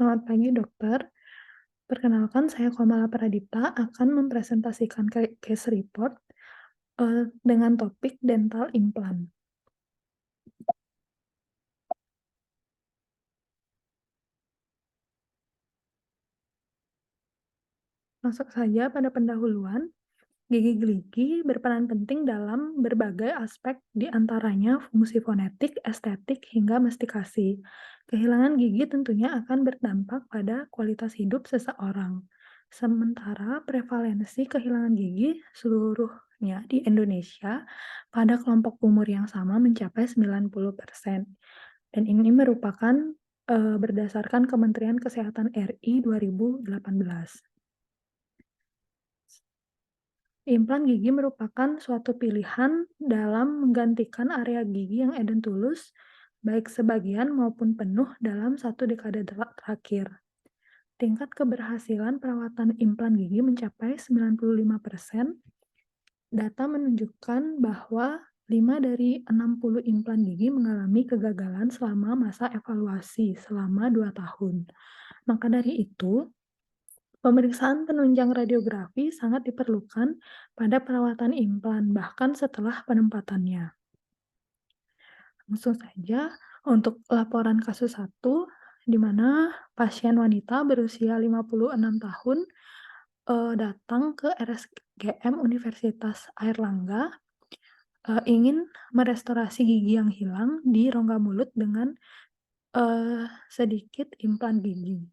Selamat pagi, dokter. Perkenalkan, saya Komala Pradipta akan mempresentasikan case report dengan topik dental implant. Masuk saja pada pendahuluan. Gigi gerigi berperan penting dalam berbagai aspek, di antaranya fungsi fonetik, estetik, hingga mastikasi. Kehilangan gigi tentunya akan berdampak pada kualitas hidup seseorang. Sementara prevalensi kehilangan gigi seluruhnya di Indonesia pada kelompok umur yang sama mencapai 90%. Dan ini merupakan berdasarkan Kementerian Kesehatan RI 2018. Implan gigi merupakan suatu pilihan dalam menggantikan area gigi yang edentulus, baik sebagian maupun penuh dalam satu dekade terakhir. Tingkat keberhasilan perawatan implan gigi mencapai 95%. Data menunjukkan bahwa 5 dari 60 implan gigi mengalami kegagalan selama masa evaluasi selama 2 tahun. Maka dari itu, pemeriksaan penunjang radiografi sangat diperlukan pada perawatan implan, bahkan setelah penempatannya. Langsung saja untuk laporan kasus 1, di mana pasien wanita berusia 56 tahun datang ke RSGM Universitas Airlangga, ingin merestorasi gigi yang hilang di rongga mulut dengan sedikit implan gigi.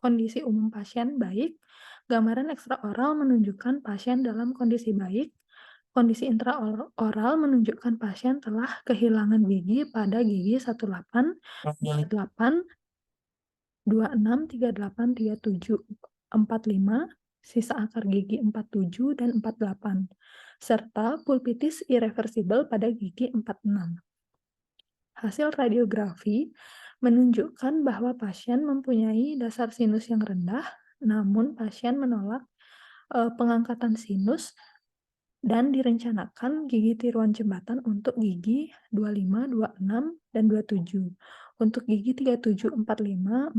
Kondisi umum pasien baik, gambaran ekstraoral menunjukkan pasien dalam kondisi baik, kondisi intraoral menunjukkan pasien telah kehilangan gigi pada gigi 18, 38, 26, 38, 37, 45, sisa akar gigi 47 dan 48, serta pulpitis irreversibel pada gigi 46. Hasil radiografi menunjukkan bahwa pasien mempunyai dasar sinus yang rendah, namun pasien menolak pengangkatan sinus dan direncanakan gigi tiruan jembatan untuk gigi 25, 26, dan 27. Untuk gigi 37, 45, 47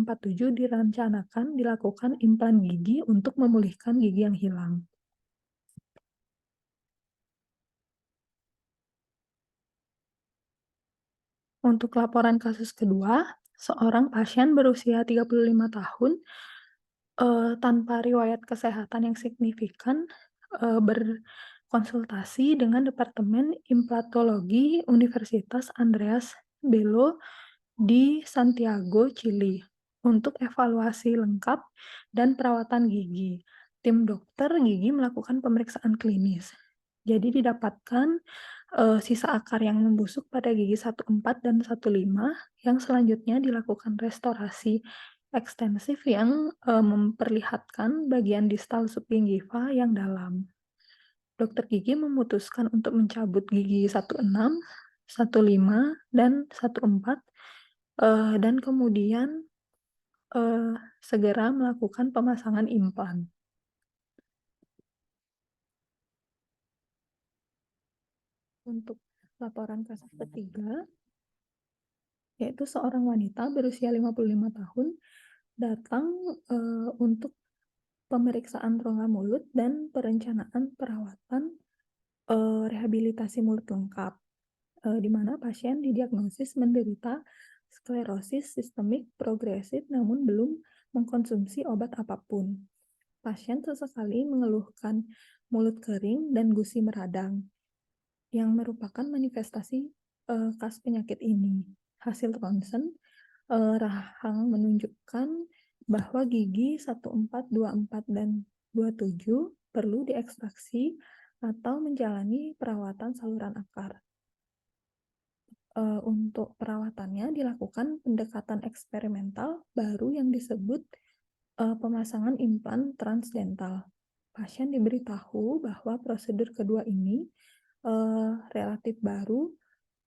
direncanakan dilakukan implan gigi untuk memulihkan gigi yang hilang. Untuk laporan kasus kedua, seorang pasien berusia 35 tahun tanpa riwayat kesehatan yang signifikan berkonsultasi dengan Departemen Implantologi Universitas Andreas Bello di Santiago, Chili, untuk evaluasi lengkap dan perawatan gigi. Tim dokter gigi melakukan pemeriksaan klinis. Jadi didapatkan sisa akar yang membusuk pada gigi 14 dan 15 yang selanjutnya dilakukan restorasi ekstensif yang memperlihatkan bagian distal subgingiva yang dalam. Dokter gigi memutuskan untuk mencabut gigi 16, 15, dan 14, dan kemudian segera melakukan pemasangan implan. Untuk laporan kasus ketiga, yaitu seorang wanita berusia 55 tahun datang untuk pemeriksaan rongga mulut dan perencanaan perawatan rehabilitasi mulut lengkap, di mana pasien didiagnosis menderita sklerosis sistemik progresif namun belum mengkonsumsi obat apapun. Pasien sesekali mengeluhkan mulut kering dan gusi meradang, yang merupakan manifestasi khas penyakit ini. Hasil ronsen rahang menunjukkan bahwa gigi 14, 24, dan 27 perlu diekstraksi atau menjalani perawatan saluran akar. Untuk perawatannya dilakukan pendekatan eksperimental baru yang disebut pemasangan implan transdental. Pasien diberitahu bahwa prosedur kedua ini relatif baru,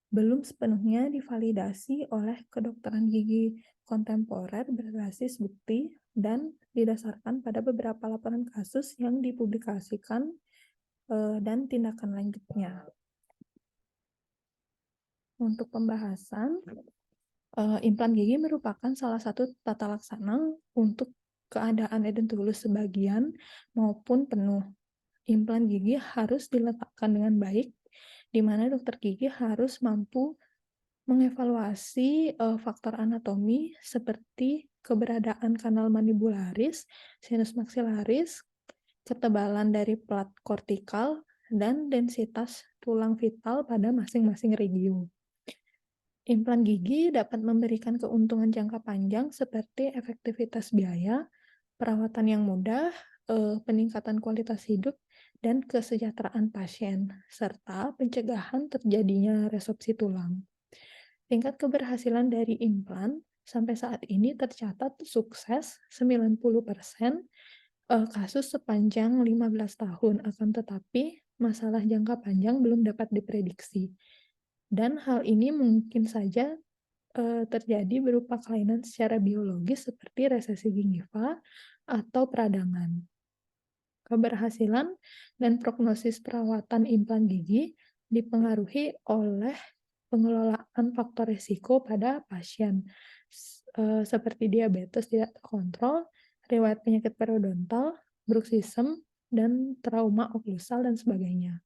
belum sepenuhnya divalidasi oleh kedokteran gigi kontemporer berbasis bukti dan didasarkan pada beberapa laporan kasus yang dipublikasikan dan tindakan lanjutnya. Untuk pembahasan, Implan gigi merupakan salah satu tata laksana untuk keadaan edentulus sebagian maupun penuh. Implan gigi harus diletakkan dengan baik, di mana dokter gigi harus mampu mengevaluasi faktor anatomi seperti keberadaan kanal mandibularis, sinus maxillaris, ketebalan dari plat kortikal, dan densitas tulang vital pada masing-masing regio. Implan gigi dapat memberikan keuntungan jangka panjang seperti efektivitas biaya, perawatan yang mudah, peningkatan kualitas hidup, dan kesejahteraan pasien, serta pencegahan terjadinya resorpsi tulang. Tingkat keberhasilan dari implan sampai saat ini tercatat sukses 90% kasus sepanjang 15 tahun, akan tetapi masalah jangka panjang belum dapat diprediksi. Dan hal ini mungkin saja terjadi berupa kelainan secara biologis seperti resesi gingiva atau peradangan. Keberhasilan dan prognosis perawatan implan gigi dipengaruhi oleh pengelolaan faktor risiko pada pasien, seperti diabetes tidak terkontrol, riwayat penyakit periodontal, bruxism, dan trauma oklusal, dan sebagainya.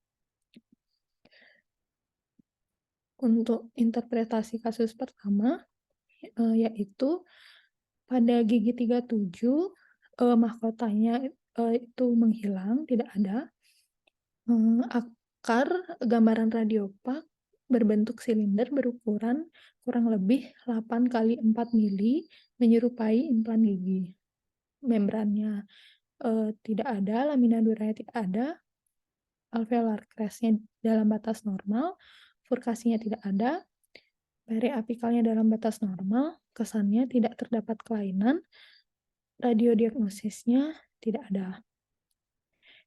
Untuk interpretasi kasus pertama, yaitu pada gigi 37, mahkotanya itu menghilang, tidak ada. Akar gambaran radiopak berbentuk silinder berukuran kurang lebih 8 kali 4 mili, menyerupai implan gigi. Membrannya tidak ada, lamina duranya tidak ada, alveolar crest-nya dalam batas normal, furkasinya tidak ada, periapikalnya dalam batas normal, kesannya tidak terdapat kelainan, radiodiagnosisnya tidak ada.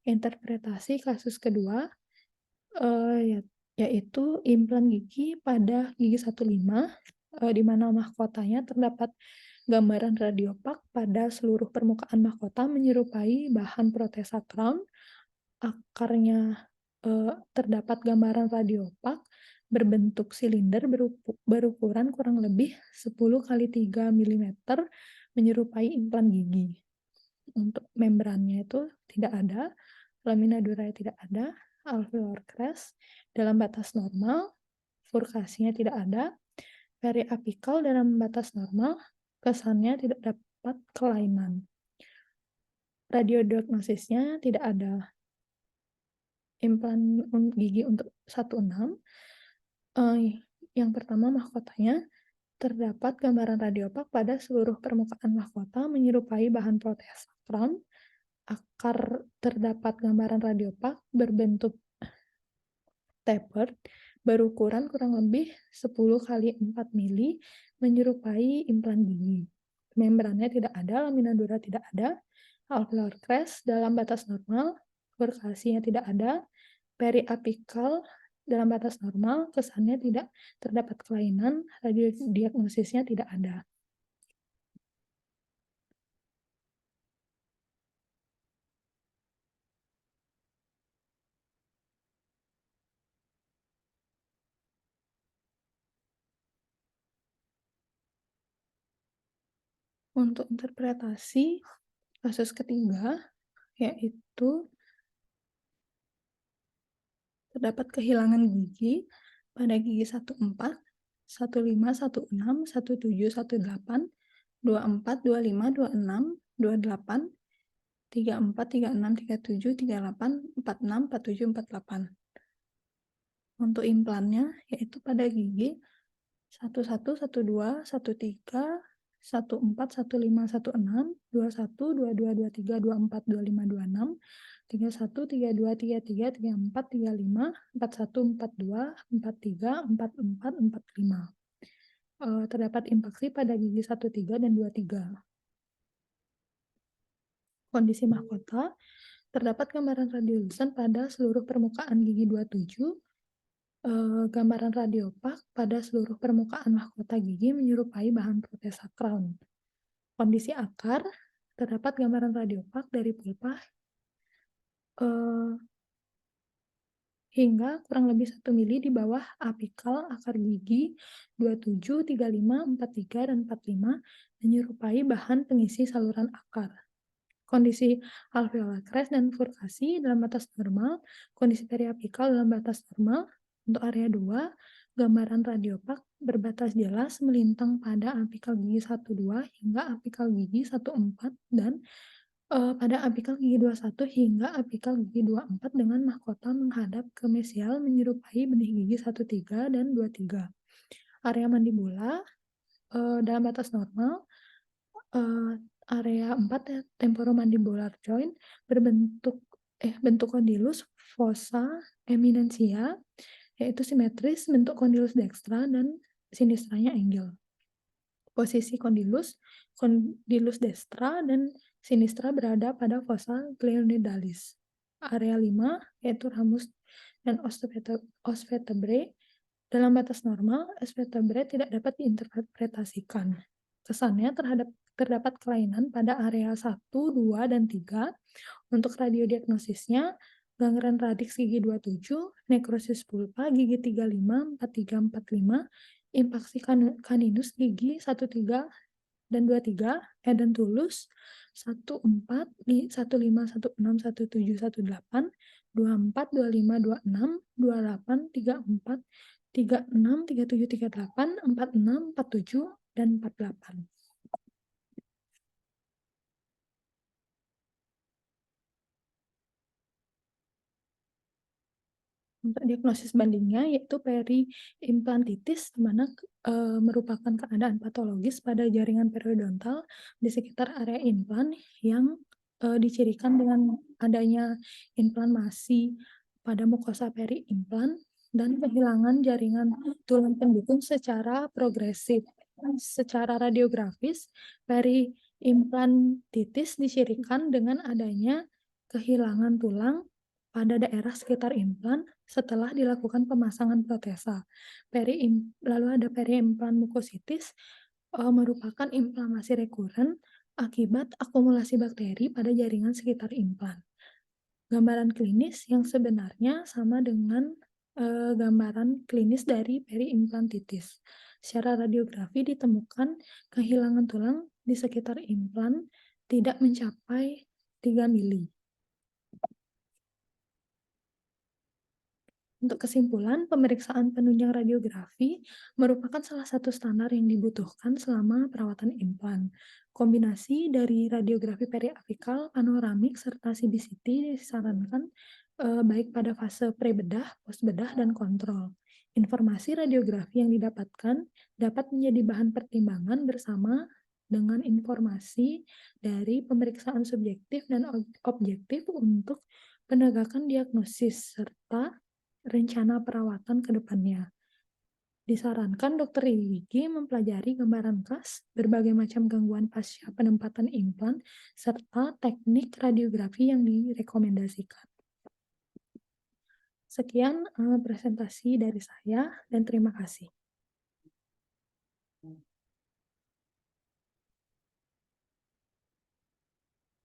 Interpretasi kasus kedua, yaitu implan gigi pada gigi 15, di mana mahkotanya terdapat gambaran radiopak pada seluruh permukaan mahkota menyerupai bahan protesa crown. Akarnya terdapat gambaran radiopak berbentuk silinder berukuran kurang lebih 10 kali 3 mm, menyerupai implan gigi. Untuk membrannya itu tidak ada, lamina duranya tidak ada, alveolar crest dalam batas normal, furkasinya tidak ada, periapikal dalam batas normal, kesannya tidak dapat kelainan. Radiodiagnosisnya tidak ada. Implan gigi untuk 16, yang pertama mahkotanya terdapat gambaran radiopak pada seluruh permukaan mahkota menyerupai bahan protesa crown. Akar terdapat gambaran radiopak berbentuk tapered berukuran kurang lebih 10 kali 4 mili, menyerupai implan gigi. Membrannya tidak ada, lamina dura tidak ada, alveolar crest dalam batas normal, furkasinya tidak ada, periapikal dalam batas normal, kesannya tidak terdapat kelainan, radiodiagnosisnya tidak ada. Untuk interpretasi kasus ketiga, yaitu terdapat kehilangan gigi pada gigi 14, 15, 16, 17, 18, 24, 25, 26, 28, 34, 36, 37, 38, 46, 47, 48. Untuk implannya yaitu pada gigi 11, 12, 13, 14, 15, 16, 21, 22, 23, 24, 25, 26, 31, 32, 33, 34, 35, 41, 42, 43, 44, 45. Terdapat impaksi pada gigi 13 dan 23. Kondisi mahkota, terdapat gambaran radiolucent pada seluruh permukaan gigi 27, gambaran radiopak pada seluruh permukaan mahkota gigi menyerupai bahan protesa crown. Kondisi akar, terdapat gambaran radiopak dari pulpa hingga kurang lebih 1 mili di bawah apikal akar gigi 27, 35, 43, dan 45, menyerupai bahan pengisi saluran akar. Kondisi alveolar crest dan furkasi dalam batas normal, kondisi periapikal dalam batas normal. Untuk area 2, gambaran radiopak berbatas jelas melintang pada apikal gigi 12 hingga apikal gigi 14 dan pada apikal gigi 21 hingga apikal gigi 24 dengan mahkota menghadap ke mesial menyerupai benih gigi 13 dan 23. Area mandibula dalam batas normal, area 4 ya, temporomandibular joint bentuk kondilus fossa eminentia, yaitu simetris bentuk kondilus dextra dan sinistranya angle. Posisi kondilus destra dan sinistra berada pada fossa glenoidalis. Area 5 yaitu ramus dan os vertebrae dalam batas normal, os vertebrae tidak dapat diinterpretasikan. Kesannya terdapat kelainan pada area 1, 2, dan 3. Untuk radiodiagnosisnya, gangren radix gigi 27, nekrosis pulpa gigi 35, 43, 45, impaksi kaninus gigi 13 dan 23, Eden tulus 14, 15, 16, 17, 18, 24, 25, 26, 28, 34, 36, 37, 38, 46, 47, dan 48. Untuk diagnosis bandingnya yaitu periimplantitis, di mana merupakan keadaan patologis pada jaringan periodontal di sekitar area implan yang dicirikan dengan adanya inflamasi pada mukosa periimplan dan kehilangan jaringan tulang pendukung secara progresif. Secara radiografis, periimplantitis dicirikan dengan adanya kehilangan tulang pada daerah sekitar implan setelah dilakukan pemasangan protesa. Lalu ada periimplan mukositis, merupakan inflamasi rekuren akibat akumulasi bakteri pada jaringan sekitar implan. Gambaran klinis yang sebenarnya sama dengan gambaran klinis dari periimplantitis. Secara radiografi ditemukan kehilangan tulang di sekitar implan tidak mencapai 3 mili. Untuk kesimpulan, pemeriksaan penunjang radiografi merupakan salah satu standar yang dibutuhkan selama perawatan implan. Kombinasi dari radiografi periapikal, panoramik, serta CBCT disarankan baik pada fase prebedah, postbedah, dan kontrol. Informasi radiografi yang didapatkan dapat menjadi bahan pertimbangan bersama dengan informasi dari pemeriksaan subjektif dan objektif untuk penegakan diagnosis serta rencana perawatan ke depannya. Disarankan dokter gigi mempelajari gambaran khas, berbagai macam gangguan pasca penempatan implan, serta teknik radiografi yang direkomendasikan. Sekian presentasi dari saya dan terima kasih.